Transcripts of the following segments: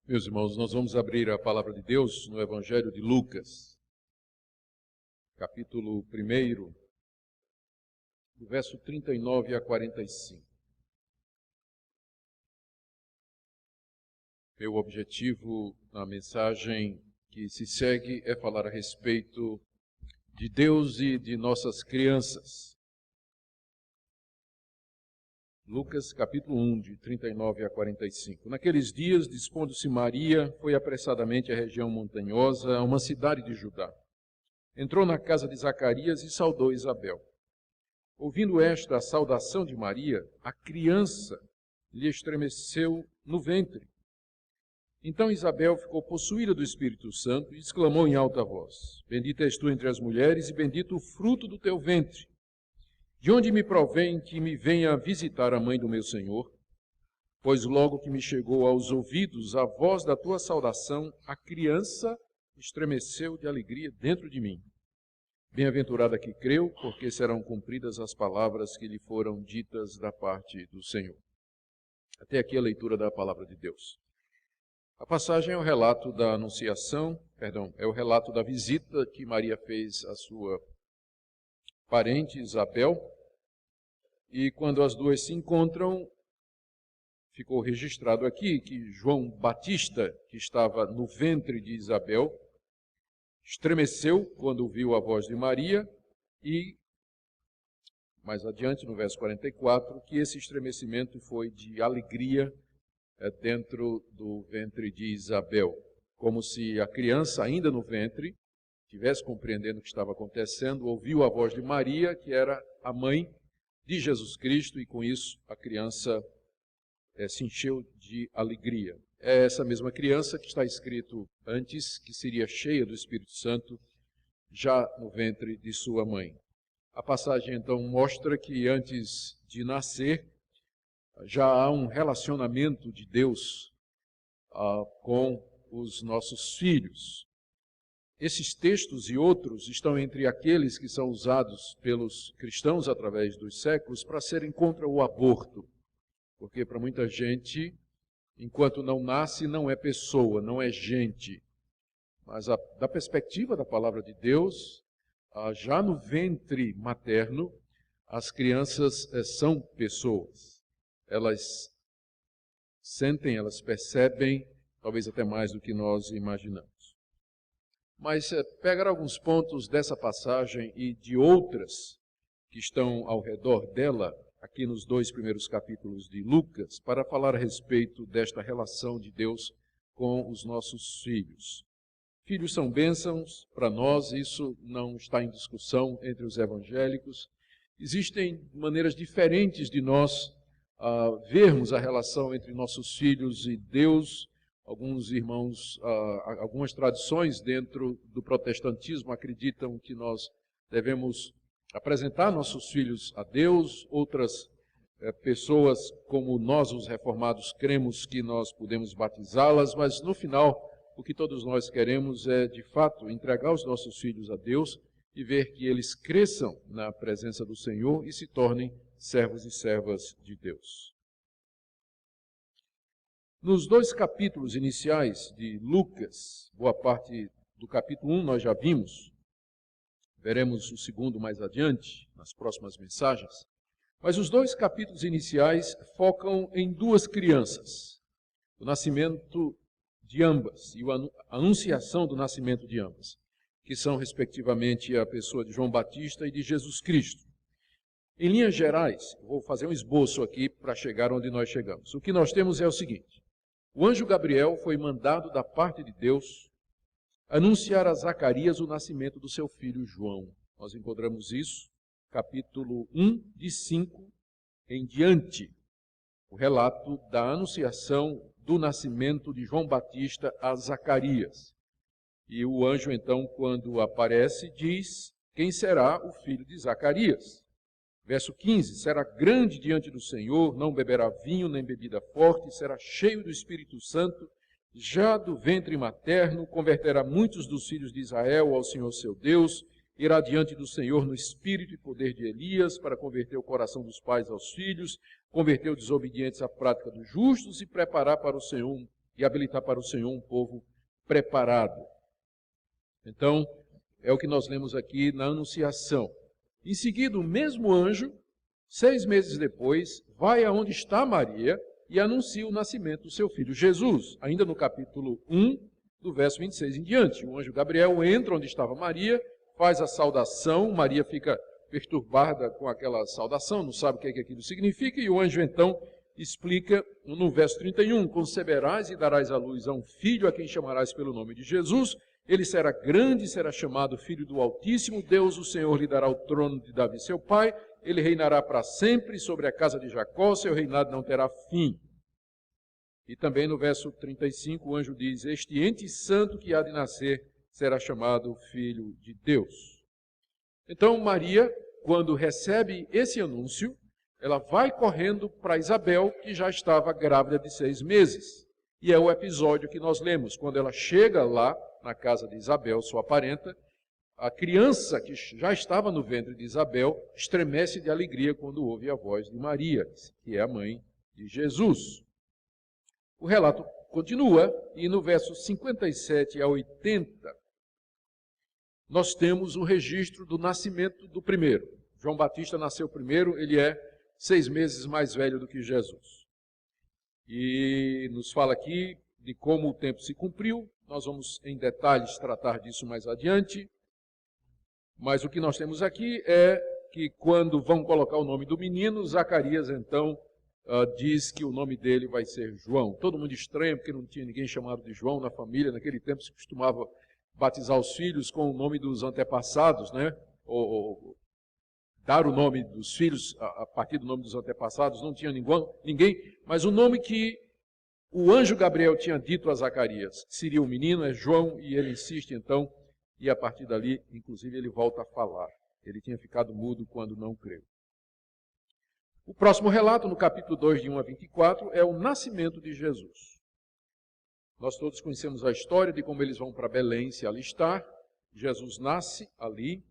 Meus irmãos, nós vamos abrir a palavra de Deus no Evangelho de Lucas, capítulo 1, do verso 39 a 45. Meu objetivo na mensagem que se segue é falar a respeito de Deus e de nossas crianças. Lucas capítulo 1, de 39 a 45. Naqueles dias, dispondo-se Maria, foi apressadamente à região montanhosa, a uma cidade de Judá. Entrou na casa de Zacarias e saudou Isabel. Ouvindo esta a saudação de Maria, a criança lhe estremeceu no ventre. Então Isabel ficou possuída do Espírito Santo e exclamou em alta voz: Bendita és tu entre as mulheres e bendito o fruto do teu ventre. De onde me provém que me venha visitar a mãe do meu Senhor? Pois logo que me chegou aos ouvidos a voz da tua saudação, a criança estremeceu de alegria dentro de mim. Bem-aventurada que creu, porque serão cumpridas as palavras que lhe foram ditas da parte do Senhor. Até aqui a leitura da palavra de Deus. A passagem é o relato da anunciação, é o relato da visita que Maria fez à sua parente Isabel, e quando as duas se encontram, ficou registrado aqui que João Batista, que estava no ventre de Isabel, estremeceu quando viu a voz de Maria e, mais adiante, no verso 44, que esse estremecimento foi de alegria dentro do ventre de Isabel, como se a criança ainda no ventre estivesse compreendendo o que estava acontecendo, ouviu a voz de Maria, que era a mãe de Jesus Cristo, e com isso a criança se encheu de alegria. É essa mesma criança que está escrito antes, que seria cheia do Espírito Santo, já no ventre de sua mãe. A passagem então mostra que antes de nascer, já há um relacionamento de Deus com os nossos filhos. Esses textos e outros estão entre aqueles que são usados pelos cristãos através dos séculos para serem contra o aborto. Porque para muita gente, enquanto não nasce, não é pessoa, não é gente. Mas da perspectiva da palavra de Deus, já no ventre materno, as crianças são pessoas. Elas sentem, elas percebem, talvez até mais do que nós imaginamos. Mas pegar alguns pontos dessa passagem e de outras que estão ao redor dela, aqui nos 2 primeiros capítulos de Lucas, para falar a respeito desta relação de Deus com os nossos filhos. Filhos são bênçãos para nós, isso não está em discussão entre os evangélicos. Existem maneiras diferentes de nós vermos a relação entre nossos filhos e Deus. Alguns irmãos, algumas tradições dentro do protestantismo acreditam que nós devemos apresentar nossos filhos a Deus. Outras pessoas, como nós, os reformados, cremos que nós podemos batizá-las, mas no final, o que todos nós queremos é, de fato, entregar os nossos filhos a Deus e ver que eles cresçam na presença do Senhor e se tornem servos e servas de Deus. Nos 2 capítulos iniciais de Lucas, boa parte do capítulo 1 nós já vimos, veremos o segundo mais adiante, nas próximas mensagens, mas os 2 capítulos iniciais focam em 2 crianças, o nascimento de ambas e a anunciação do nascimento de ambas, que são respectivamente a pessoa de João Batista e de Jesus Cristo. Em linhas gerais, vou fazer um esboço aqui para chegar onde nós chegamos. O que nós temos é o seguinte: o anjo Gabriel foi mandado da parte de Deus anunciar a Zacarias o nascimento do seu filho João. Nós encontramos isso, capítulo 1, de 5 em diante, o relato da anunciação do nascimento de João Batista a Zacarias. E o anjo, então, quando aparece, diz: quem será o filho de Zacarias? Verso 15, será grande diante do Senhor, não beberá vinho nem bebida forte, será cheio do Espírito Santo, já do ventre materno, converterá muitos dos filhos de Israel ao Senhor seu Deus, irá diante do Senhor no espírito e poder de Elias, para converter o coração dos pais aos filhos, converter os desobedientes à prática dos justos e preparar para o Senhor e habilitar para o Senhor um povo preparado. Então, é o que nós lemos aqui na Anunciação. Em seguida, o mesmo anjo, 6 meses depois, vai aonde está Maria e anuncia o nascimento do seu filho Jesus. Ainda no capítulo 1, do verso 26 em diante. O anjo Gabriel entra onde estava Maria, faz a saudação, Maria fica perturbada com aquela saudação, não sabe o que aquilo significa, e o anjo então explica no verso 31, conceberás e darás à luz a um filho a quem chamarás pelo nome de Jesus, ele será grande, será chamado Filho do Altíssimo, Deus o Senhor lhe dará o trono de Davi seu pai, ele reinará para sempre sobre a casa de Jacó, seu reinado não terá fim. E também no verso 35 o anjo diz, este ente santo que há de nascer será chamado Filho de Deus. Então Maria, quando recebe esse anúncio, ela vai correndo para Isabel, que já estava grávida de 6 meses. E é o episódio que nós lemos. Quando ela chega lá, na casa de Isabel, sua parenta, a criança que já estava no ventre de Isabel estremece de alegria quando ouve a voz de Maria, que é a mãe de Jesus. O relato continua, e no verso 57 a 80, nós temos o registro do nascimento do primeiro. João Batista nasceu primeiro, ele é 6 meses mais velho do que Jesus. E nos fala aqui de como o tempo se cumpriu, nós vamos em detalhes tratar disso mais adiante, mas o que nós temos aqui é que quando vão colocar o nome do menino, Zacarias então diz que o nome dele vai ser João. Todo mundo estranha, porque não tinha ninguém chamado de João na família, naquele tempo se costumava batizar os filhos com o nome dos antepassados, né? Ou dar o nome dos filhos a partir do nome dos antepassados, não tinha ninguém, mas o nome que o anjo Gabriel tinha dito a Zacarias, que seria o menino, é João, e ele insiste então, e a partir dali, inclusive, ele volta a falar. Ele tinha ficado mudo quando não creu. O próximo relato, no capítulo 2, de 1 a 24, é o nascimento de Jesus. Nós todos conhecemos a história de como eles vão para Belém se alistar. Jesus nasce ali,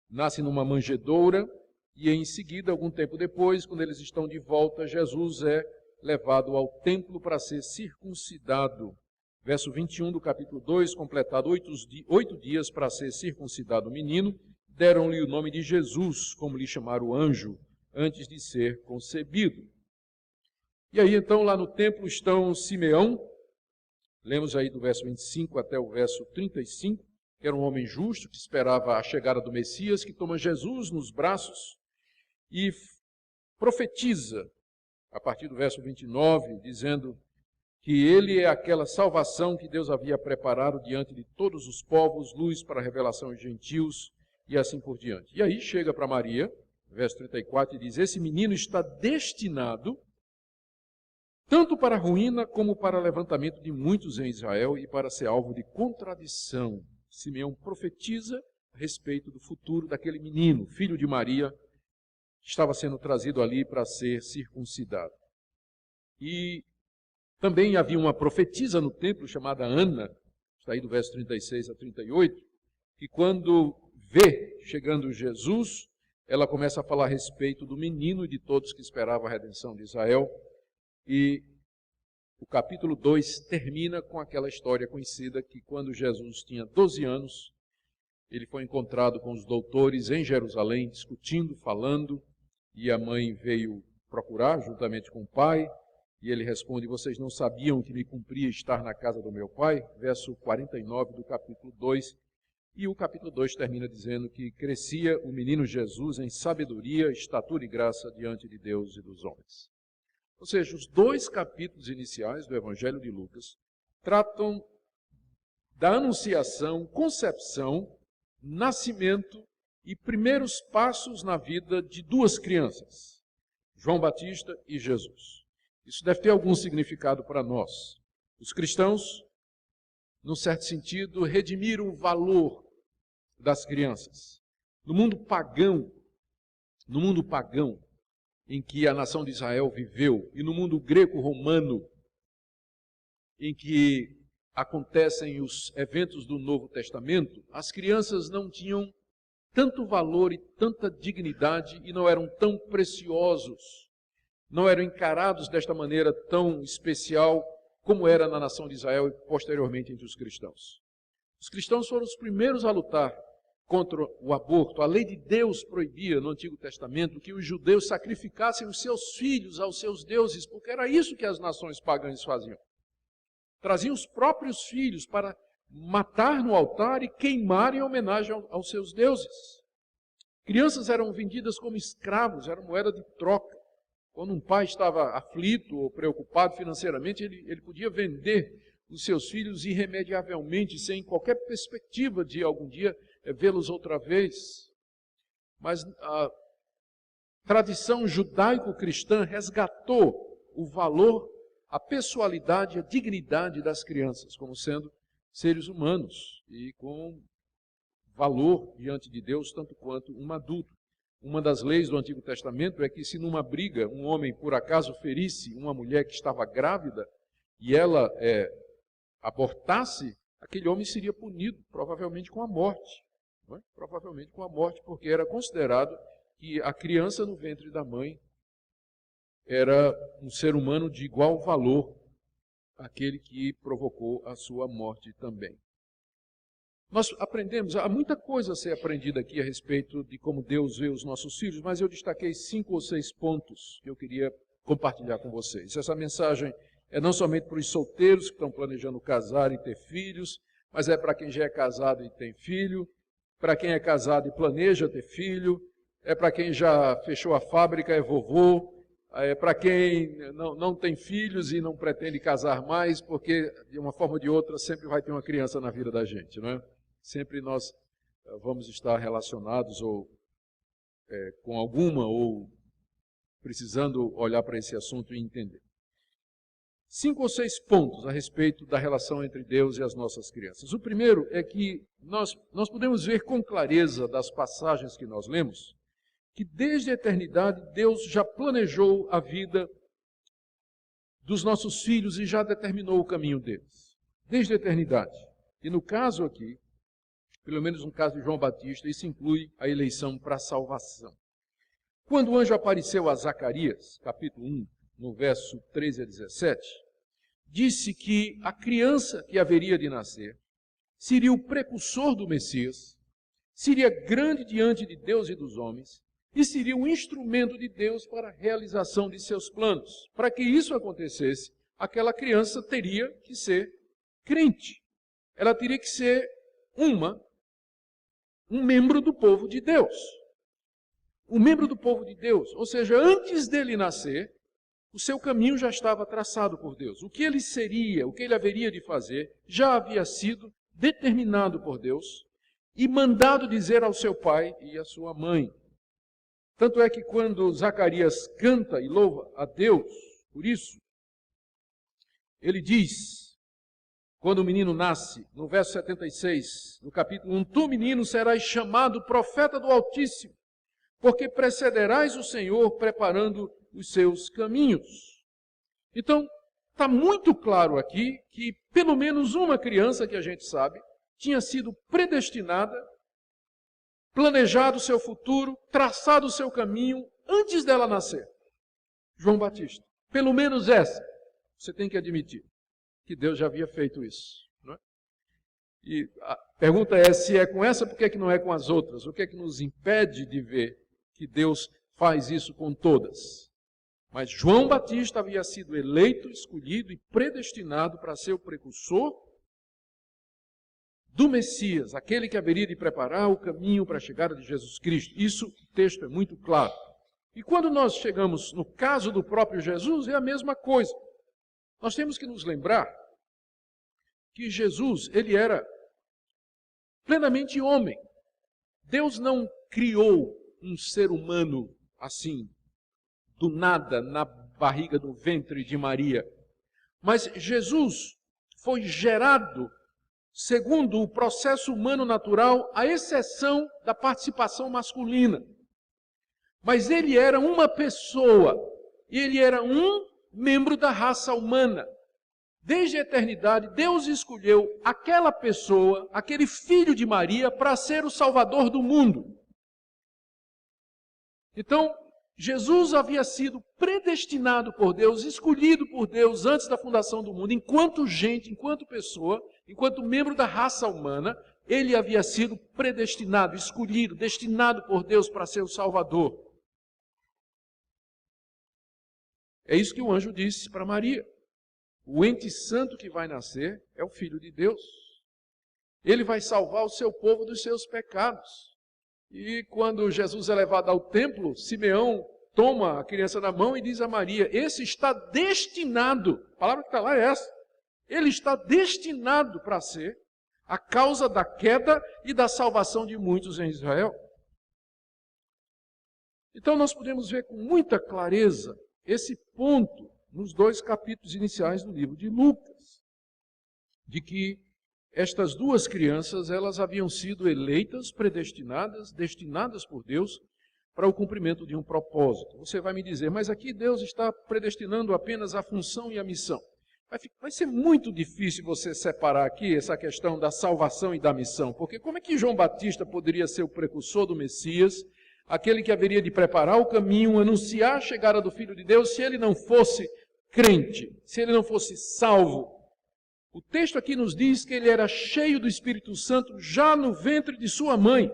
nasce numa manjedoura, e em seguida, algum tempo depois, quando eles estão de volta, Jesus é levado ao templo para ser circuncidado. Verso 21 do capítulo 2, completado 8 dias para ser circuncidado o menino, deram-lhe o nome de Jesus, como lhe chamaram o anjo, antes de ser concebido. E aí então lá no templo estão Simeão, lemos aí do verso 25 até o verso 35, que era um homem justo, que esperava a chegada do Messias, que toma Jesus nos braços e profetiza, a partir do verso 29, dizendo que ele é aquela salvação que Deus havia preparado diante de todos os povos, luz para a revelação aos gentios e assim por diante. E aí chega para Maria, verso 34, e diz, esse menino está destinado tanto para a ruína como para o levantamento de muitos em Israel e para ser alvo de contradição. Simeão profetiza a respeito do futuro daquele menino, filho de Maria, que estava sendo trazido ali para ser circuncidado. E também havia uma profetisa no templo chamada Ana, está aí do verso 36 a 38, que quando vê chegando Jesus, ela começa a falar a respeito do menino e de todos que esperavam a redenção de Israel. E o capítulo 2 termina com aquela história conhecida que quando Jesus tinha 12 anos, ele foi encontrado com os doutores em Jerusalém, discutindo, falando, e a mãe veio procurar juntamente com o pai, e ele responde, vocês não sabiam que me cumpria estar na casa do meu pai? Verso 49 do capítulo 2. E o capítulo 2 termina dizendo que crescia o menino Jesus em sabedoria, estatura e graça diante de Deus e dos homens. Ou seja, os 2 capítulos iniciais do Evangelho de Lucas tratam da anunciação, concepção, nascimento e primeiros passos na vida de 2 crianças, João Batista e Jesus. Isso deve ter algum significado para nós. Os cristãos, num certo sentido, redimiram o valor das crianças. No mundo pagão em que a nação de Israel viveu, e no mundo greco-romano, em que acontecem os eventos do Novo Testamento, as crianças não tinham tanto valor e tanta dignidade e não eram tão preciosos, não eram encarados desta maneira tão especial como era na nação de Israel e posteriormente entre os cristãos. Os cristãos foram os primeiros a lutar contra o aborto. A lei de Deus proibia no Antigo Testamento que os judeus sacrificassem os seus filhos aos seus deuses, porque era isso que as nações pagãs faziam. Traziam os próprios filhos para matar no altar e queimar em homenagem aos seus deuses. Crianças eram vendidas como escravos, era moeda de troca. Quando um pai estava aflito ou preocupado financeiramente, ele podia vender os seus filhos irremediavelmente, sem qualquer perspectiva de algum dia vê-los outra vez. Mas a tradição judaico-cristã resgatou o valor, a pessoalidade, a dignidade das crianças, como sendo seres humanos e com valor diante de Deus, tanto quanto um adulto. Uma das leis do Antigo Testamento é que se numa briga um homem por acaso ferisse uma mulher que estava grávida e ela abortasse, aquele homem seria punido, provavelmente com a morte. Não é? Provavelmente com a morte, porque era considerado que a criança no ventre da mãe era um ser humano de igual valor àquele que provocou a sua morte também. Nós aprendemos, há muita coisa a ser aprendida aqui a respeito de como Deus vê os nossos filhos, mas eu destaquei 5 ou 6 pontos que eu queria compartilhar com vocês. Essa mensagem é não somente para os solteiros que estão planejando casar e ter filhos, mas é para quem já é casado e tem filho, para quem é casado e planeja ter filho, é para quem já fechou a fábrica, é vovô, é para quem não tem filhos e não pretende casar mais, porque de uma forma ou de outra sempre vai ter uma criança na vida da gente, não é? Sempre nós vamos estar relacionados ou com alguma ou precisando olhar para esse assunto e entender. 5 ou 6 pontos a respeito da relação entre Deus e as nossas crianças. O primeiro é que nós podemos ver com clareza das passagens que nós lemos que desde a eternidade Deus já planejou a vida dos nossos filhos e já determinou o caminho deles. Desde a eternidade. E no caso aqui, pelo menos no caso de João Batista, isso inclui a eleição para a salvação. Quando o anjo apareceu a Zacarias, capítulo 1, no verso 13 a 17, disse que a criança que haveria de nascer seria o precursor do Messias, seria grande diante de Deus e dos homens, e seria um instrumento de Deus para a realização de seus planos. Para que isso acontecesse, aquela criança teria que ser crente. Ela teria que ser um membro do povo de Deus. Um membro do povo de Deus. Ou seja, antes dele nascer, o seu caminho já estava traçado por Deus. O que ele seria, o que ele haveria de fazer, já havia sido determinado por Deus e mandado dizer ao seu pai e à sua mãe. Tanto é que quando Zacarias canta e louva a Deus por isso, ele diz, quando o menino nasce, no verso 76, no capítulo 1, tu, menino, serás chamado profeta do Altíssimo, porque precederás o Senhor preparando os seus caminhos. Então, está muito claro aqui que pelo menos uma criança que a gente sabe tinha sido predestinada, planejado o seu futuro, traçado o seu caminho antes dela nascer. João Batista. Pelo menos essa, você tem que admitir, que Deus já havia feito isso. Não é? E a pergunta é, se é com essa, por que é que não é com as outras? O que é que nos impede de ver que Deus faz isso com todas? Mas João Batista havia sido eleito, escolhido e predestinado para ser o precursor do Messias, aquele que haveria de preparar o caminho para a chegada de Jesus Cristo. Isso, o texto é muito claro. E quando nós chegamos no caso do próprio Jesus, é a mesma coisa. Nós temos que nos lembrar que Jesus, ele era plenamente homem. Deus não criou um ser humano assim, do nada, na barriga do ventre de Maria. Mas Jesus foi gerado segundo o processo humano natural, à exceção da participação masculina. Mas ele era uma pessoa, e ele era um membro da raça humana. Desde a eternidade, Deus escolheu aquela pessoa, aquele filho de Maria, para ser o Salvador do mundo. Então, Jesus havia sido predestinado por Deus, escolhido por Deus antes da fundação do mundo, enquanto gente, enquanto pessoa, enquanto membro da raça humana, ele havia sido predestinado, escolhido, destinado por Deus para ser o Salvador. É isso que o anjo disse para Maria. O ente santo que vai nascer é o Filho de Deus. Ele vai salvar o seu povo dos seus pecados. E quando Jesus é levado ao templo, Simeão toma a criança na mão e diz a Maria, esse está destinado, a palavra que está lá é essa, ele está destinado para ser a causa da queda e da salvação de muitos em Israel. Então nós podemos ver com muita clareza esse ponto nos 2 capítulos iniciais do livro de Lucas, de que estas duas crianças, elas haviam sido eleitas, predestinadas, destinadas por Deus para o cumprimento de um propósito. Você vai me dizer, mas aqui Deus está predestinando apenas a função e a missão. Vai ser muito difícil você separar aqui essa questão da salvação e da missão, porque como é que João Batista poderia ser o precursor do Messias, aquele que haveria de preparar o caminho, anunciar a chegada do Filho de Deus, se ele não fosse crente, se ele não fosse salvo? O texto aqui nos diz que ele era cheio do Espírito Santo já no ventre de sua mãe.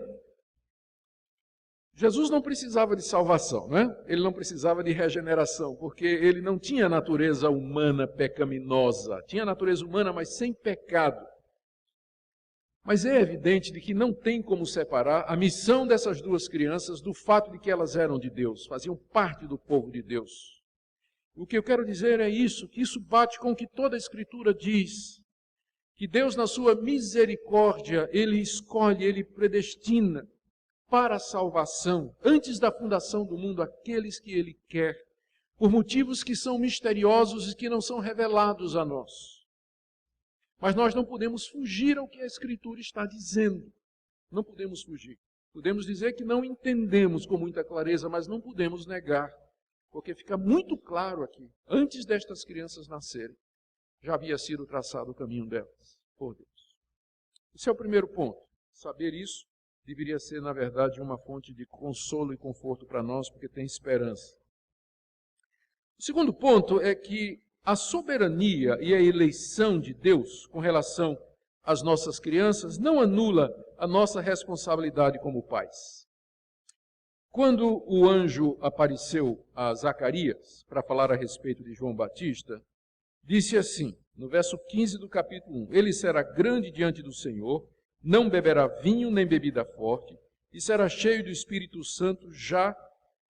Jesus não precisava de salvação, não é? Ele não precisava de regeneração, porque ele não tinha natureza humana pecaminosa. Tinha natureza humana, mas sem pecado. Mas é evidente de que não tem como separar a missão dessas duas crianças do fato de que elas eram de Deus, faziam parte do povo de Deus. O que eu quero dizer é isso, que isso bate com o que toda a Escritura diz, que Deus, na sua misericórdia, Ele escolhe, Ele predestina para a salvação, antes da fundação do mundo, aqueles que Ele quer, por motivos que são misteriosos e que não são revelados a nós. Mas nós não podemos fugir ao que a Escritura está dizendo. Não podemos fugir. Podemos dizer que não entendemos com muita clareza, mas não podemos negar. Porque fica muito claro aqui, antes destas crianças nascerem, já havia sido traçado o caminho delas, por Deus. Esse é o primeiro ponto. Saber isso deveria ser, na verdade, uma fonte de consolo e conforto para nós, porque tem esperança. O segundo ponto é que a soberania e a eleição de Deus com relação às nossas crianças não anula a nossa responsabilidade como pais. Quando o anjo apareceu a Zacarias para falar a respeito de João Batista, disse assim, no verso 15 do capítulo 1, ele será grande diante do Senhor, não beberá vinho nem bebida forte, e será cheio do Espírito Santo já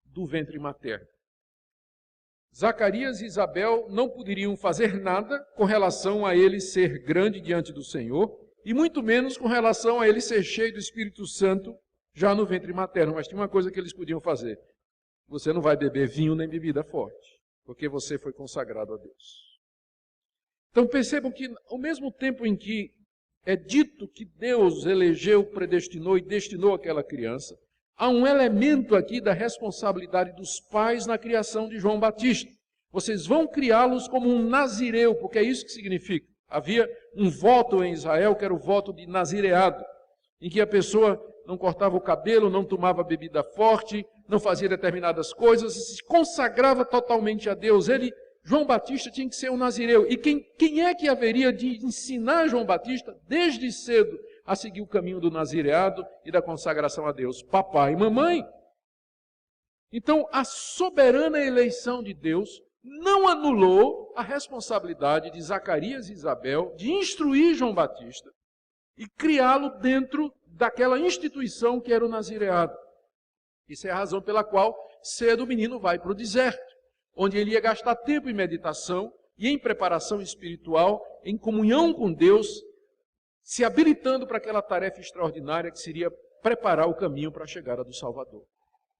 do ventre materno. Zacarias e Isabel não poderiam fazer nada com relação a ele ser grande diante do Senhor, e muito menos com relação a ele ser cheio do Espírito Santo já no ventre materno. Mas tinha uma coisa que eles podiam fazer. Você não vai beber vinho nem bebida forte, porque você foi consagrado a Deus. Então percebam que ao mesmo tempo em que é dito que Deus elegeu, predestinou e destinou aquela criança, há um elemento aqui da responsabilidade dos pais na criação de João Batista. Vocês vão criá-los como um nazireu, porque é isso que significa. Havia um voto em Israel, que era o voto de nazireado, em que a pessoa não cortava o cabelo, não tomava bebida forte, não fazia determinadas coisas, se consagrava totalmente a Deus. João Batista tinha que ser um nazireu. E quem é que haveria de ensinar João Batista, desde cedo, a seguir o caminho do nazireado e da consagração a Deus? Papai e mamãe. Então, a soberana eleição de Deus não anulou a responsabilidade de Zacarias e Isabel de instruir João Batista e criá-lo dentro daquela instituição que era o nazireado. Isso é a razão pela qual cedo o menino vai para o deserto, onde ele ia gastar tempo em meditação e em preparação espiritual, em comunhão com Deus, se habilitando para aquela tarefa extraordinária que seria preparar o caminho para a chegada do Salvador.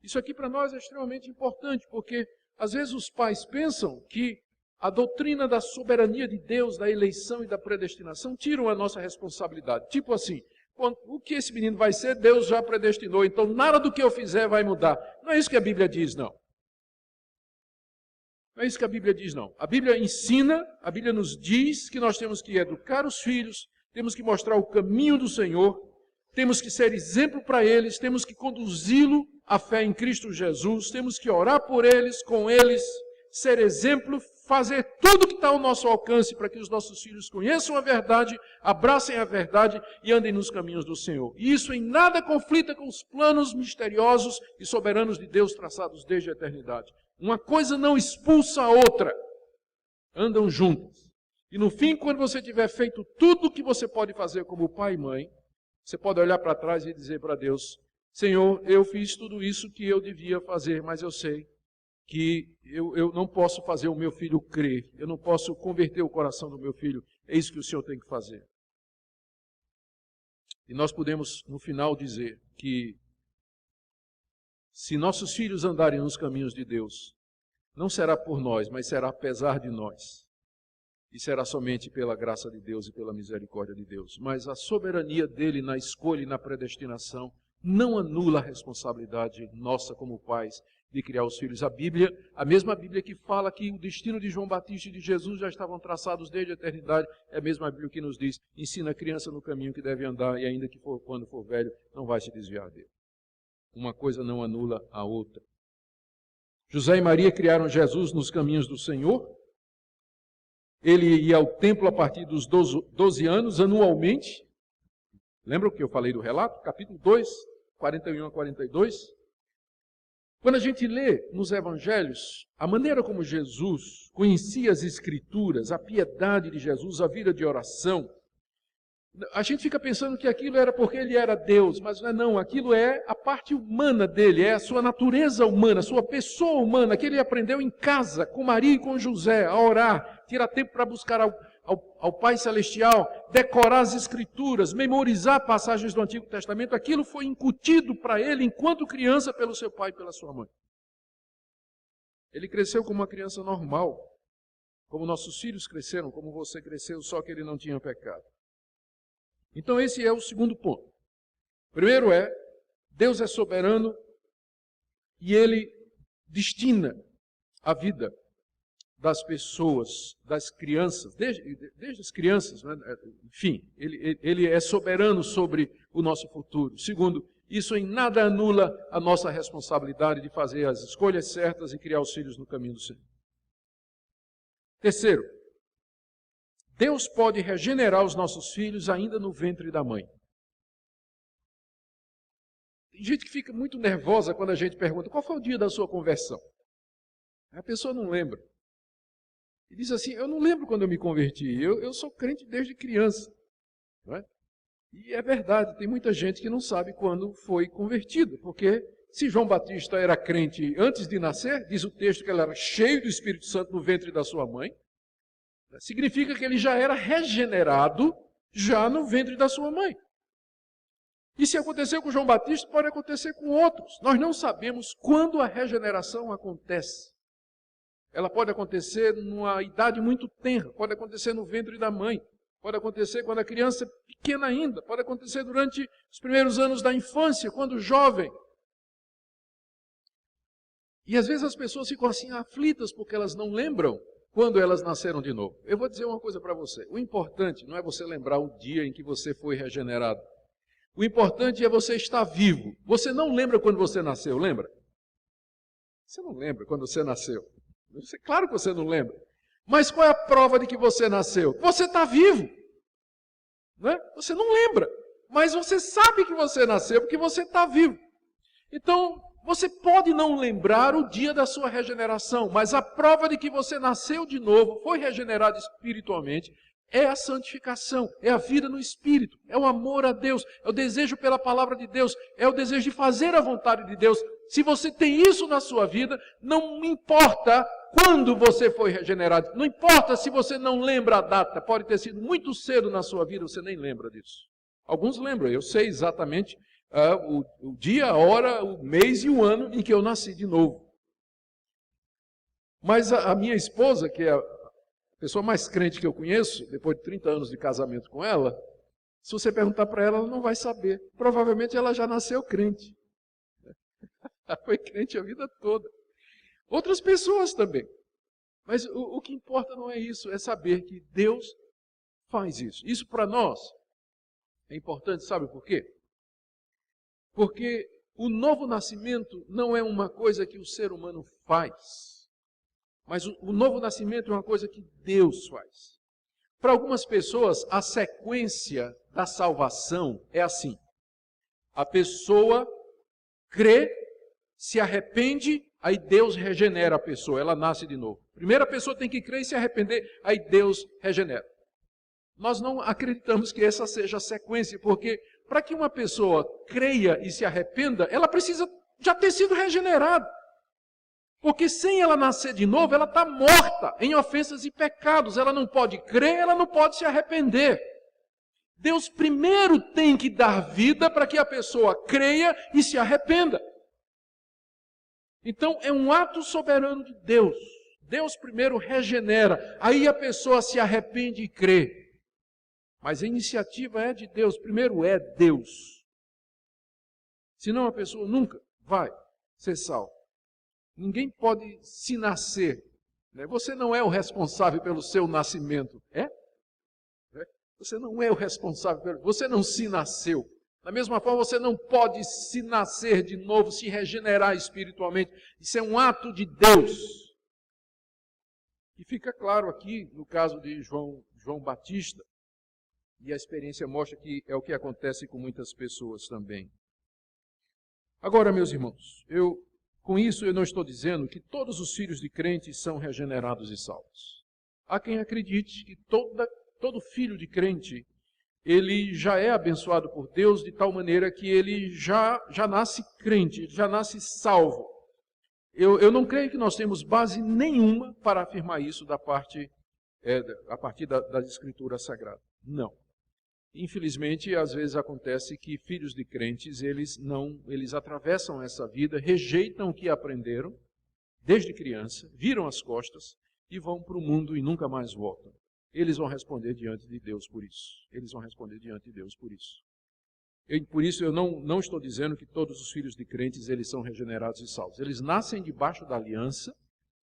Isso aqui para nós é extremamente importante, porque às vezes os pais pensam que a doutrina da soberania de Deus, da eleição e da predestinação, tiram a nossa responsabilidade. Tipo assim, o que esse menino vai ser, Deus já predestinou, então nada do que eu fizer vai mudar. Não é isso que a Bíblia diz, não. Não é isso que a Bíblia diz, não. A Bíblia ensina, a Bíblia nos diz que nós temos que educar os filhos, temos que mostrar o caminho do Senhor, temos que ser exemplo para eles, temos que conduzi-lo à fé em Cristo Jesus, temos que orar por eles, com eles, ser exemplo, fazer tudo que está ao nosso alcance para que os nossos filhos conheçam a verdade, abracem a verdade e andem nos caminhos do Senhor. E isso em nada conflita com os planos misteriosos e soberanos de Deus traçados desde a eternidade. Uma coisa não expulsa a outra. Andam juntas. E no fim, quando você tiver feito tudo o que você pode fazer como pai e mãe, você pode olhar para trás e dizer para Deus: Senhor, eu fiz tudo isso que eu devia fazer, mas eu sei que eu não posso fazer o meu filho crer, eu não posso converter o coração do meu filho, é isso que o Senhor tem que fazer. E nós podemos, no final, dizer que se nossos filhos andarem nos caminhos de Deus, não será por nós, mas será apesar de nós. E será somente pela graça de Deus e pela misericórdia de Deus. Mas a soberania dele na escolha e na predestinação não anula a responsabilidade nossa como pais de criar os filhos. A mesma Bíblia que fala que o destino de João Batista e de Jesus já estavam traçados desde a eternidade, é a mesma Bíblia que nos diz: ensina a criança no caminho que deve andar e ainda que quando for velho, não vai se desviar dele. Uma coisa não anula a outra. José e Maria criaram Jesus nos caminhos do Senhor. Ele ia ao templo a partir dos 12 anos, anualmente. Lembra o que eu falei do relato? Capítulo 2, 41 a 42. Quando a gente lê nos evangelhos, a maneira como Jesus conhecia as Escrituras, a piedade de Jesus, a vida de oração, a gente fica pensando que aquilo era porque ele era Deus, mas não, aquilo é a parte humana dele, é a sua natureza humana, a sua pessoa humana, que ele aprendeu em casa, com Maria e com José, a orar, tirar tempo para buscar ao Pai Celestial, decorar as Escrituras, memorizar passagens do Antigo Testamento. Aquilo foi incutido para ele enquanto criança pelo seu pai e pela sua mãe. Ele cresceu como uma criança normal, como nossos filhos cresceram, como você cresceu, só que ele não tinha pecado. Então esse é o segundo ponto. Primeiro Deus é soberano e Ele destina a vida das pessoas, das crianças, desde as crianças, né? Enfim, ele é soberano sobre o nosso futuro. Segundo, isso em nada anula a nossa responsabilidade de fazer as escolhas certas e criar os filhos no caminho do Senhor. Terceiro, Deus pode regenerar os nossos filhos ainda no ventre da mãe. Tem gente que fica muito nervosa quando a gente pergunta: qual foi o dia da sua conversão? A pessoa não lembra. E diz assim: eu não lembro quando eu me converti, eu sou crente desde criança. Não é? E é verdade, tem muita gente que não sabe quando foi convertida, porque se João Batista era crente antes de nascer, diz o texto que ele era cheio do Espírito Santo no ventre da sua mãe, significa que ele já era regenerado já no ventre da sua mãe. E se aconteceu com João Batista, pode acontecer com outros. Nós não sabemos quando a regeneração acontece. Ela pode acontecer numa idade muito tenra, pode acontecer no ventre da mãe, pode acontecer quando a criança é pequena ainda, pode acontecer durante os primeiros anos da infância, quando jovem. E às vezes as pessoas ficam assim aflitas porque elas não lembram quando elas nasceram de novo. Eu vou dizer uma coisa para você: o importante não é você lembrar o dia em que você foi regenerado. O importante é você estar vivo. Você não lembra quando você nasceu, lembra? Você não lembra quando você nasceu. Claro que você não lembra. Mas qual é a prova de que você nasceu? Você está vivo. Não é? Você não lembra. Mas você sabe que você nasceu porque você está vivo. Então, você pode não lembrar o dia da sua regeneração, mas a prova de que você nasceu de novo, foi regenerado espiritualmente, é a santificação, é a vida no Espírito, é o amor a Deus, é o desejo pela palavra de Deus, é o desejo de fazer a vontade de Deus. Se você tem isso na sua vida, não importa quando você foi regenerado, não importa se você não lembra a data, pode ter sido muito cedo na sua vida, você nem lembra disso. Alguns lembram, eu sei exatamente o dia, a hora, o mês e o ano em que eu nasci de novo. Mas a minha esposa, que é a pessoa mais crente que eu conheço, depois de 30 anos de casamento com ela, se você perguntar para ela, ela não vai saber. Provavelmente ela já nasceu crente. Ela foi crente a vida toda. Outras pessoas também. Mas o que importa não é isso, é saber que Deus faz isso. Isso para nós é importante, sabe por quê? Porque o novo nascimento não é uma coisa que o ser humano faz. Mas o novo nascimento é uma coisa que Deus faz. Para algumas pessoas, a sequência da salvação é assim. A pessoa crê, se arrepende, aí Deus regenera a pessoa, ela nasce de novo. Primeiro a pessoa tem que crer e se arrepender, aí Deus regenera. Nós não acreditamos que essa seja a sequência, porque para que uma pessoa creia e se arrependa, ela precisa já ter sido regenerada. Porque sem ela nascer de novo, ela está morta em ofensas e pecados. Ela não pode crer, ela não pode se arrepender. Deus primeiro tem que dar vida para que a pessoa creia e se arrependa. Então é um ato soberano de Deus. Deus primeiro regenera, aí a pessoa se arrepende e crê. Mas a iniciativa é de Deus, primeiro é Deus. Senão a pessoa nunca vai ser salva. Ninguém pode se nascer. Você não é o responsável pelo seu nascimento. É? Você não é o responsável. Você não se nasceu. Da mesma forma, você não pode se nascer de novo, se regenerar espiritualmente. Isso é um ato de Deus. E fica claro aqui, no caso de João Batista, e a experiência mostra que é o que acontece com muitas pessoas também. Agora, meus irmãos, com isso eu não estou dizendo que todos os filhos de crentes são regenerados e salvos. Há quem acredite que todo filho de crente, ele já é abençoado por Deus de tal maneira que ele já nasce crente, já nasce salvo. Eu não creio que nós temos base nenhuma para afirmar isso a partir das Escrituras Sagradas. Não. Infelizmente, às vezes acontece que filhos de crentes, eles atravessam essa vida, rejeitam o que aprenderam desde criança, viram as costas e vão para o mundo e nunca mais voltam. Eles vão responder diante de Deus por isso. Eles vão responder diante de Deus por isso. Por isso eu não estou dizendo que todos os filhos de crentes eles são regenerados e salvos. Eles nascem debaixo da aliança,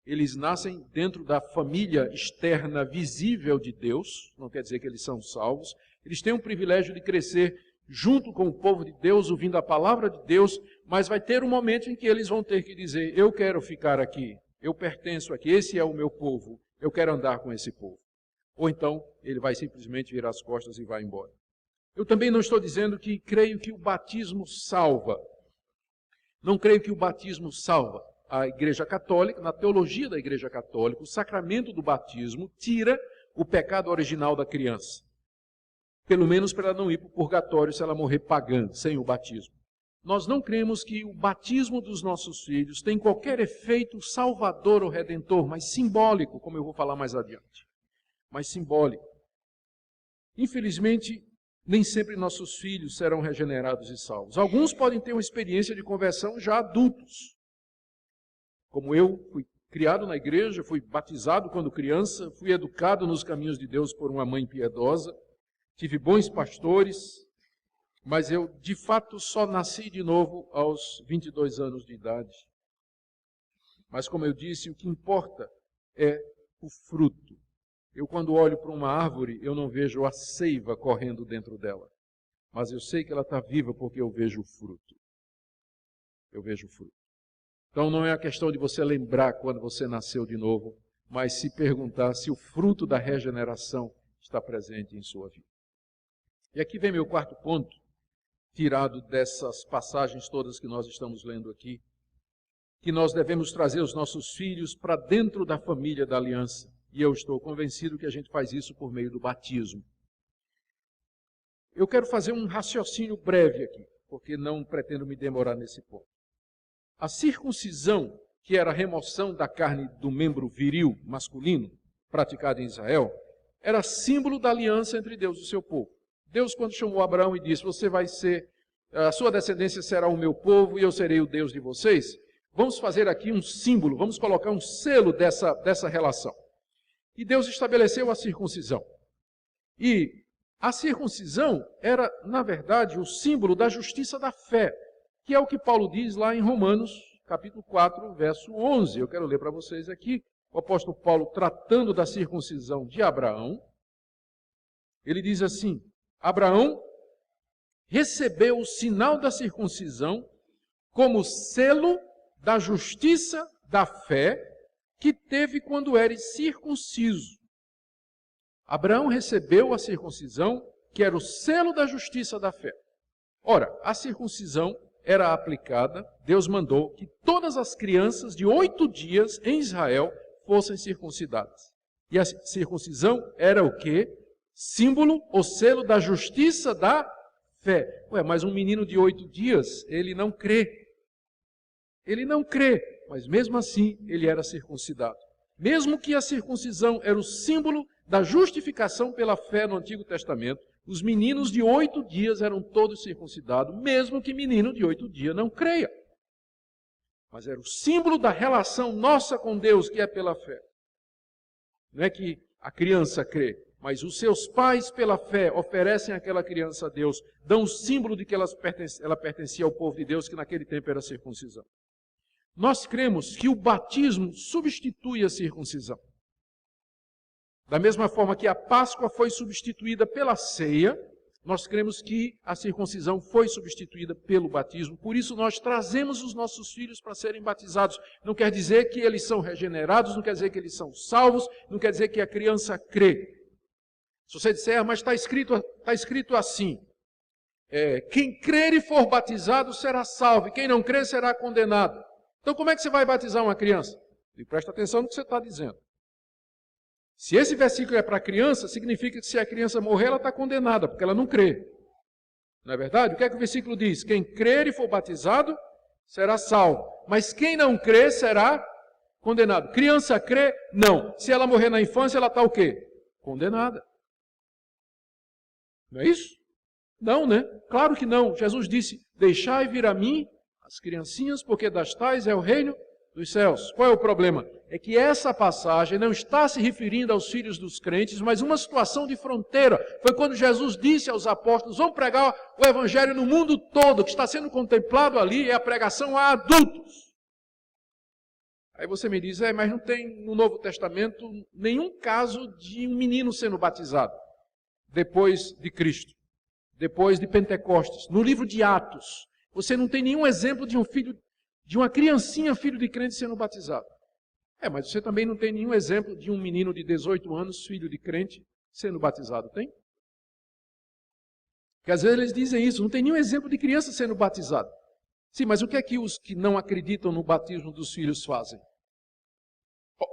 eles nascem dentro da família externa visível de Deus, não quer dizer que eles são salvos. Eles têm o privilégio de crescer junto com o povo de Deus, ouvindo a palavra de Deus, mas vai ter um momento em que eles vão ter que dizer, eu quero ficar aqui, eu pertenço aqui, esse é o meu povo, eu quero andar com esse povo. Ou então, ele vai simplesmente virar as costas e vai embora. Eu também não estou dizendo que creio que o batismo salva. Não creio que o batismo salva. A Igreja Católica, na teologia da Igreja Católica, o sacramento do batismo tira o pecado original da criança. Pelo menos para ela não ir para o purgatório se ela morrer pagã, sem o batismo. Nós não cremos que o batismo dos nossos filhos tem qualquer efeito salvador ou redentor, mas simbólico, como eu vou falar mais adiante. Mas simbólico. Infelizmente, nem sempre nossos filhos serão regenerados e salvos. Alguns podem ter uma experiência de conversão já adultos. Como eu fui criado na igreja, fui batizado quando criança, fui educado nos caminhos de Deus por uma mãe piedosa, tive bons pastores, mas eu, de fato, só nasci de novo aos 22 anos de idade. Mas, como eu disse, o que importa é o fruto. Eu, quando olho para uma árvore, eu não vejo a seiva correndo dentro dela. Mas eu sei que ela está viva porque eu vejo o fruto. Eu vejo o fruto. Então, não é a questão de você lembrar quando você nasceu de novo, mas se perguntar se o fruto da regeneração está presente em sua vida. E aqui vem meu quarto ponto, tirado dessas passagens todas que nós estamos lendo aqui, que nós devemos trazer os nossos filhos para dentro da família da aliança. E eu estou convencido que a gente faz isso por meio do batismo. Eu quero fazer um raciocínio breve aqui, porque não pretendo me demorar nesse ponto. A circuncisão, que era a remoção da carne do membro viril masculino, praticada em Israel, era símbolo da aliança entre Deus e o seu povo. Deus, quando chamou Abraão e disse, a sua descendência será o meu povo e eu serei o Deus de vocês, vamos fazer aqui um símbolo, vamos colocar um selo dessa relação. E Deus estabeleceu a circuncisão. E a circuncisão era, na verdade, o símbolo da justiça da fé, que é o que Paulo diz lá em Romanos, capítulo 4, verso 11. Eu quero ler para vocês aqui, o apóstolo Paulo tratando da circuncisão de Abraão. Ele diz assim, Abraão recebeu o sinal da circuncisão como selo da justiça da fé que teve quando eres circunciso. Abraão recebeu a circuncisão, que era o selo da justiça da fé. Ora, a circuncisão era aplicada, Deus mandou que todas as crianças de 8 dias em Israel fossem circuncidadas. E a circuncisão era o quê? Símbolo ou selo da justiça da fé. Mas um menino de 8 dias, ele não crê. Ele não crê, mas mesmo assim ele era circuncidado. Mesmo que a circuncisão era o símbolo da justificação pela fé no Antigo Testamento, os meninos de 8 dias eram todos circuncidados, mesmo que menino de 8 dias não creia. Mas era o símbolo da relação nossa com Deus, que é pela fé. Não é que a criança crê, mas os seus pais, pela fé, oferecem àquela criança a Deus, dão o símbolo de que ela pertencia ao povo de Deus, que naquele tempo era a circuncisão. Nós cremos que o batismo substitui a circuncisão. Da mesma forma que a Páscoa foi substituída pela ceia, nós cremos que a circuncisão foi substituída pelo batismo. Por isso nós trazemos os nossos filhos para serem batizados. Não quer dizer que eles são regenerados, não quer dizer que eles são salvos, não quer dizer que a criança crê. Se você disser, mas está escrito assim, quem crer e for batizado será salvo, e quem não crer será condenado. Então como é que você vai batizar uma criança? E presta atenção no que você está dizendo. Se esse versículo é para a criança, significa que se a criança morrer, ela está condenada, porque ela não crê. Não é verdade? O que é que o versículo diz? Quem crer e for batizado, será salvo. Mas quem não crer, será condenado. Criança crê? Não. Se ela morrer na infância, ela está o quê? Condenada. Não é isso? Não, né? Claro que não. Jesus disse, deixai vir a mim as criancinhas, porque das tais é o reino dos céus. Qual é o problema? É que essa passagem não está se referindo aos filhos dos crentes, mas uma situação de fronteira. Foi quando Jesus disse aos apóstolos, vão pregar o evangelho no mundo todo. O que está sendo contemplado ali é a pregação a adultos. Aí você me diz, mas não tem no Novo Testamento nenhum caso de um menino sendo batizado depois de Cristo, depois de Pentecostes. No livro de Atos, você não tem nenhum exemplo de uma criancinha, filho de crente, sendo batizado. Mas você também não tem nenhum exemplo de um menino de 18 anos, filho de crente, sendo batizado, tem? Porque às vezes eles dizem isso, não tem nenhum exemplo de criança sendo batizado. Sim, mas o que é que os que não acreditam no batismo dos filhos fazem?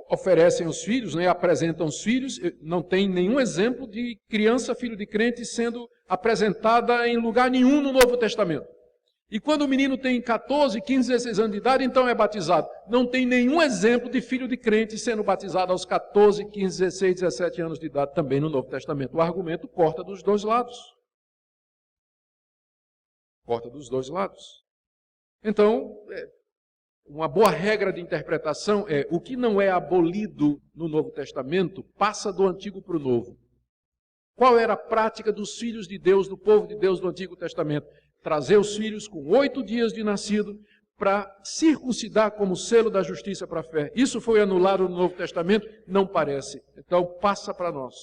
Oferecem os filhos, apresentam os filhos, não tem nenhum exemplo de criança, filho de crente, sendo apresentada em lugar nenhum no Novo Testamento. E quando o menino tem 14, 15, 16 anos de idade, então é batizado. Não tem nenhum exemplo de filho de crente sendo batizado aos 14, 15, 16, 17 anos de idade também no Novo Testamento. O argumento corta dos dois lados. Corta dos dois lados. Então, uma boa regra de interpretação é o que não é abolido no Novo Testamento passa do Antigo para o Novo. Qual era a prática dos filhos de Deus, do povo de Deus do Antigo Testamento? Trazer os filhos com 8 dias de nascido para circuncidar como selo da justiça para a fé. Isso foi anulado no Novo Testamento? Não parece. Então passa para nós.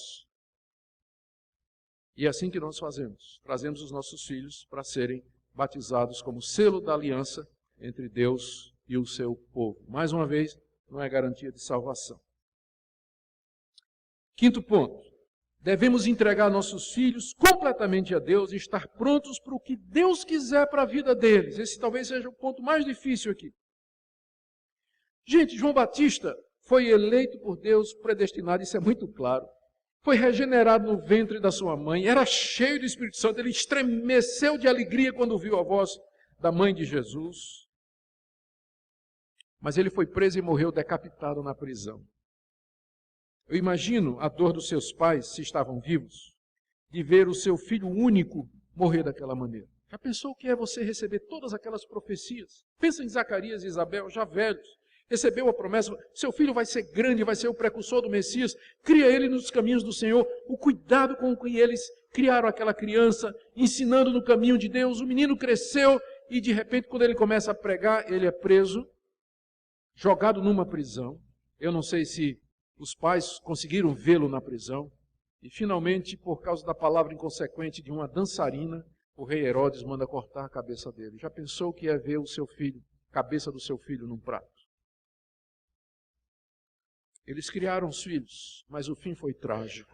E é assim que nós fazemos. Trazemos os nossos filhos para serem batizados como selo da aliança entre Deus e o seu povo. Mais uma vez, não é garantia de salvação. Quinto ponto. Devemos entregar nossos filhos completamente a Deus e estar prontos para o que Deus quiser para a vida deles. Esse talvez seja o ponto mais difícil aqui. Gente, João Batista foi eleito por Deus, predestinado, isso é muito claro. Foi regenerado no ventre da sua mãe, era cheio do Espírito Santo, ele estremeceu de alegria quando viu a voz da mãe de Jesus. Mas ele foi preso e morreu decapitado na prisão. Eu imagino a dor dos seus pais, se estavam vivos, de ver o seu filho único morrer daquela maneira. Já pensou o que é você receber todas aquelas profecias? Pensa em Zacarias e Isabel, já velhos. Recebeu a promessa, seu filho vai ser grande, vai ser o precursor do Messias. Cria ele nos caminhos do Senhor. O cuidado com que eles criaram aquela criança, ensinando no caminho de Deus. O menino cresceu e de repente, quando ele começa a pregar, ele é preso, jogado numa prisão. Eu não sei se os pais conseguiram vê-lo na prisão e finalmente, por causa da palavra inconsequente de uma dançarina, o rei Herodes manda cortar a cabeça dele. Já pensou o que é ver o seu filho, a cabeça do seu filho num prato? Eles criaram os filhos, mas o fim foi trágico.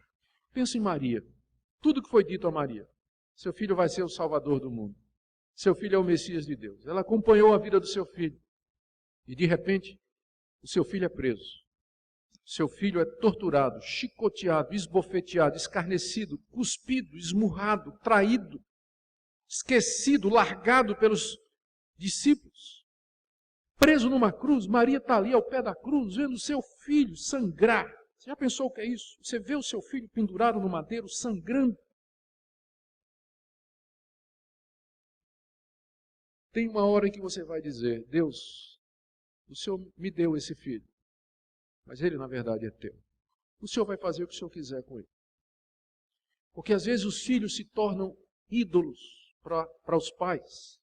Pensa em Maria. Tudo que foi dito a Maria. Seu filho vai ser o Salvador do mundo. Seu filho é o Messias de Deus. Ela acompanhou a vida do seu filho. E de repente, o seu filho é preso. Seu filho é torturado, chicoteado, esbofeteado, escarnecido, cuspido, esmurrado, traído, esquecido, largado pelos discípulos. Preso numa cruz, Maria está ali ao pé da cruz, vendo seu filho sangrar. Você já pensou o que é isso? Você vê o seu filho pendurado no madeiro, sangrando. Tem uma hora em que você vai dizer, Deus, o Senhor me deu esse filho, mas ele na verdade é teu. O Senhor vai fazer o que o Senhor quiser com ele. Porque às vezes os filhos se tornam ídolos para os pais.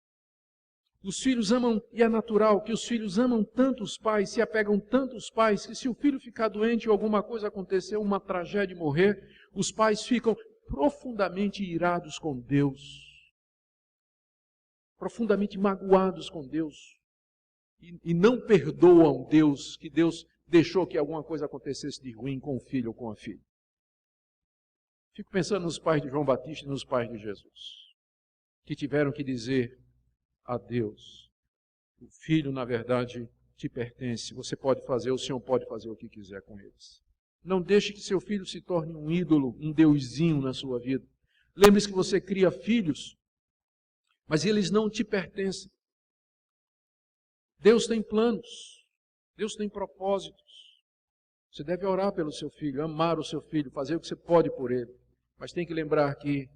Os filhos amam, e é natural que os filhos amam tanto os pais, se apegam tanto aos pais, que se o filho ficar doente ou alguma coisa acontecer, uma tragédia morrer, os pais ficam profundamente irados com Deus, profundamente magoados com Deus, e não perdoam Deus, que Deus deixou que alguma coisa acontecesse de ruim com o filho ou com a filha. Fico pensando nos pais de João Batista e nos pais de Jesus, que tiveram que dizer a Deus, o filho na verdade te pertence, você pode fazer, o Senhor pode fazer o que quiser com eles. Não deixe que seu filho se torne um ídolo, um deusinho na sua vida. Lembre-se que você cria filhos, mas eles não te pertencem. Deus tem planos, Deus tem propósitos. Você deve orar pelo seu filho, amar o seu filho, fazer o que você pode por ele. Mas tem que lembrar que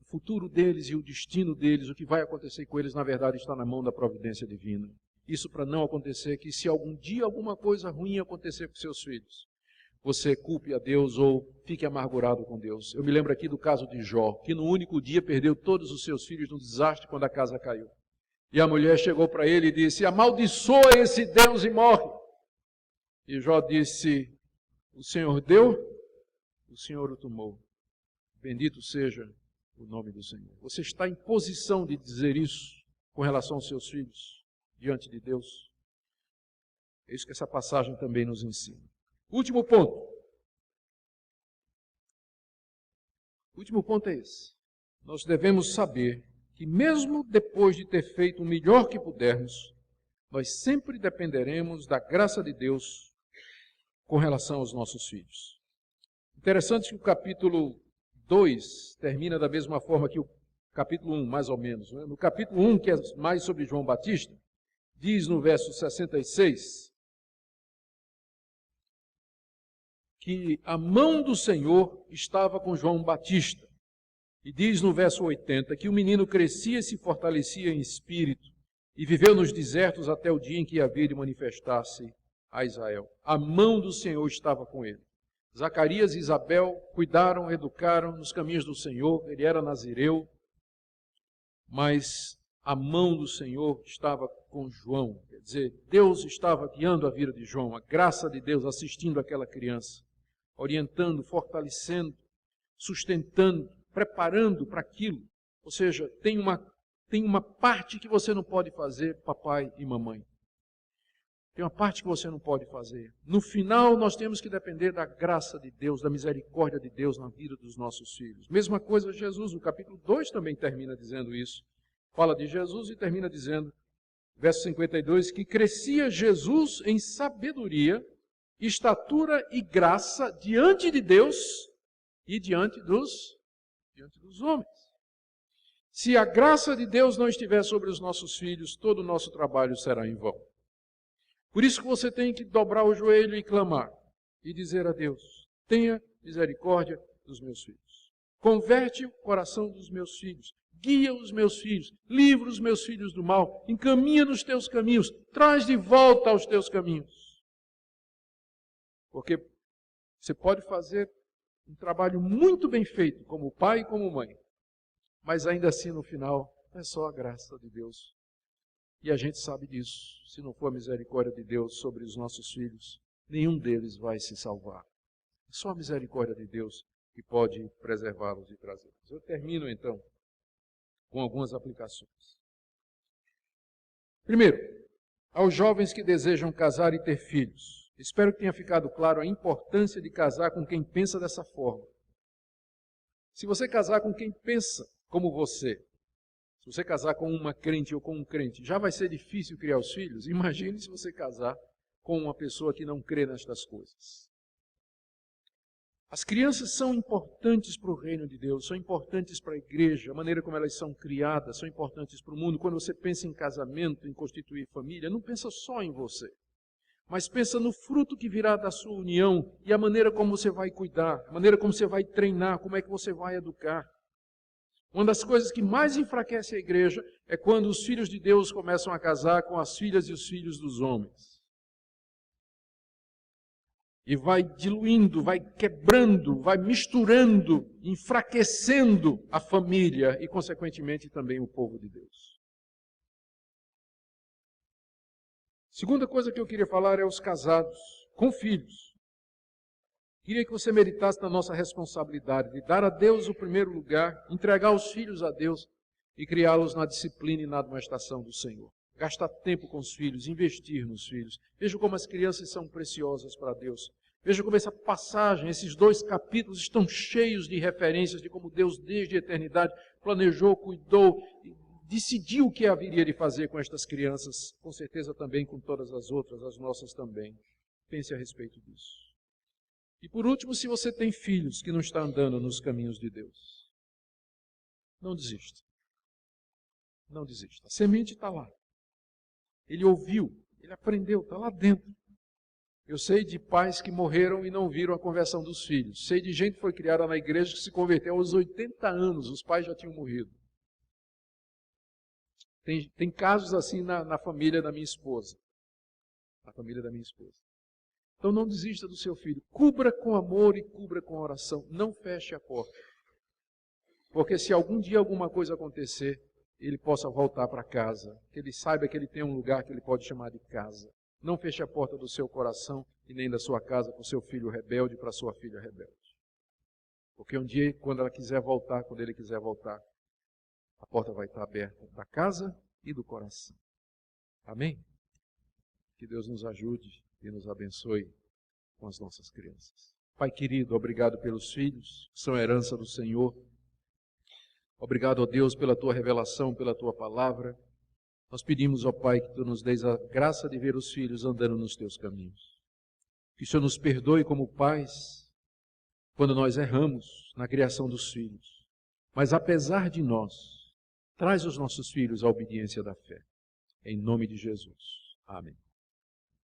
o futuro deles e o destino deles, o que vai acontecer com eles, na verdade, está na mão da providência divina. Isso para não acontecer que se algum dia alguma coisa ruim acontecer com seus filhos, você culpe a Deus ou fique amargurado com Deus. Eu me lembro aqui do caso de Jó, que no único dia perdeu todos os seus filhos num desastre quando a casa caiu. E a mulher chegou para ele e disse, amaldiçoa esse Deus e morre. E Jó disse, o Senhor deu, o Senhor o tomou. Bendito seja o nome do Senhor. Você está em posição de dizer isso com relação aos seus filhos, diante de Deus? É isso que essa passagem também nos ensina. Último ponto. O último ponto é esse. Nós devemos saber que mesmo depois de ter feito o melhor que pudermos, nós sempre dependeremos da graça de Deus com relação aos nossos filhos. Interessante que o capítulo 2 termina da mesma forma que o capítulo 1, mais ou menos. Né? No capítulo 1, que é mais sobre João Batista, diz no verso 66, que a mão do Senhor estava com João Batista. E diz no verso 80 que o menino crescia e se fortalecia em espírito e viveu nos desertos até o dia em que havia de manifestar-se a Israel. A mão do Senhor estava com ele. Zacarias e Isabel cuidaram, educaram nos caminhos do Senhor, ele era nazireu, mas a mão do Senhor estava com João. Quer dizer, Deus estava guiando a vida de João, a graça de Deus assistindo aquela criança, orientando, fortalecendo, sustentando, preparando para aquilo. Ou seja, tem uma parte que você não pode fazer, papai e mamãe. Tem uma parte que você não pode fazer. No final, nós temos que depender da graça de Deus, da misericórdia de Deus na vida dos nossos filhos. Mesma coisa Jesus, no capítulo 2 também termina dizendo isso. Fala de Jesus e termina dizendo, verso 52, que crescia Jesus em sabedoria, estatura e graça diante de Deus e diante dos homens. Se a graça de Deus não estiver sobre os nossos filhos, todo o nosso trabalho será em vão. Por isso que você tem que dobrar o joelho e clamar e dizer a Deus, tenha misericórdia dos meus filhos. Converte o coração dos meus filhos, guia os meus filhos, livra os meus filhos do mal, encaminha nos teus caminhos, traz de volta aos teus caminhos. Porque você pode fazer um trabalho muito bem feito, como pai e como mãe, mas ainda assim no final é só a graça de Deus. E a gente sabe disso. Se não for a misericórdia de Deus sobre os nossos filhos, nenhum deles vai se salvar. É só a misericórdia de Deus que pode preservá-los e trazê-los. Eu termino então com algumas aplicações. Primeiro, aos jovens que desejam casar e ter filhos, Espero que tenha ficado claro a importância de casar com quem pensa dessa forma. Se você casar com quem pensa como você, se você casar com uma crente ou com um crente, já vai ser difícil criar os filhos? Imagine se você casar com uma pessoa que não crê nestas coisas. As crianças são importantes para o reino de Deus, são importantes para a igreja, a maneira como elas são criadas, são importantes para o mundo. Quando você pensa em casamento, em constituir família, não pensa só em você, mas pensa no fruto que virá da sua união e a maneira como você vai cuidar, a maneira como você vai treinar, como é que você vai educar. Uma das coisas que mais enfraquece a igreja é quando os filhos de Deus começam a casar com as filhas e os filhos dos homens. E vai diluindo, vai quebrando, vai misturando, enfraquecendo a família e, consequentemente, também o povo de Deus. Segunda coisa que eu queria falar é os casados com filhos. Queria que você meditasse na nossa responsabilidade de dar a Deus o primeiro lugar, entregar os filhos a Deus e criá-los na disciplina e na admoestação do Senhor. Gastar tempo com os filhos, investir nos filhos. Veja como as crianças são preciosas para Deus. Veja como essa passagem, esses 2 capítulos estão cheios de referências de como Deus, desde a eternidade, planejou, cuidou, decidiu o que haveria de fazer com estas crianças, com certeza também com todas as outras, as nossas também. Pense a respeito disso. E por último, se você tem filhos que não estão andando nos caminhos de Deus, não desista. Não desista. A semente está lá. Ele ouviu, ele aprendeu, está lá dentro. Eu sei de pais que morreram e não viram a conversão dos filhos. Sei de gente que foi criada na igreja que se converteu aos 80 anos, os pais já tinham morrido. Tem casos assim na família da minha esposa. Na família da minha esposa. Então não desista do seu filho. Cubra com amor e cubra com oração. Não feche a porta. Porque se algum dia alguma coisa acontecer, ele possa voltar para casa. Que ele saiba que ele tem um lugar que ele pode chamar de casa. Não feche a porta do seu coração e nem da sua casa para o seu filho rebelde, para a sua filha rebelde. Porque um dia, quando ela quiser voltar, quando ele quiser voltar, a porta vai estar aberta da casa e do coração. Amém? Que Deus nos ajude e nos abençoe com as nossas crianças. Pai querido, obrigado pelos filhos, que são herança do Senhor. Obrigado, ó Deus, pela Tua revelação, pela Tua palavra. Nós pedimos, ó Pai, que Tu nos dês a graça de ver os filhos andando nos Teus caminhos. Que o Senhor nos perdoe como pais, quando nós erramos na criação dos filhos. Mas apesar de nós, traz os nossos filhos à obediência da fé. Em nome de Jesus. Amém.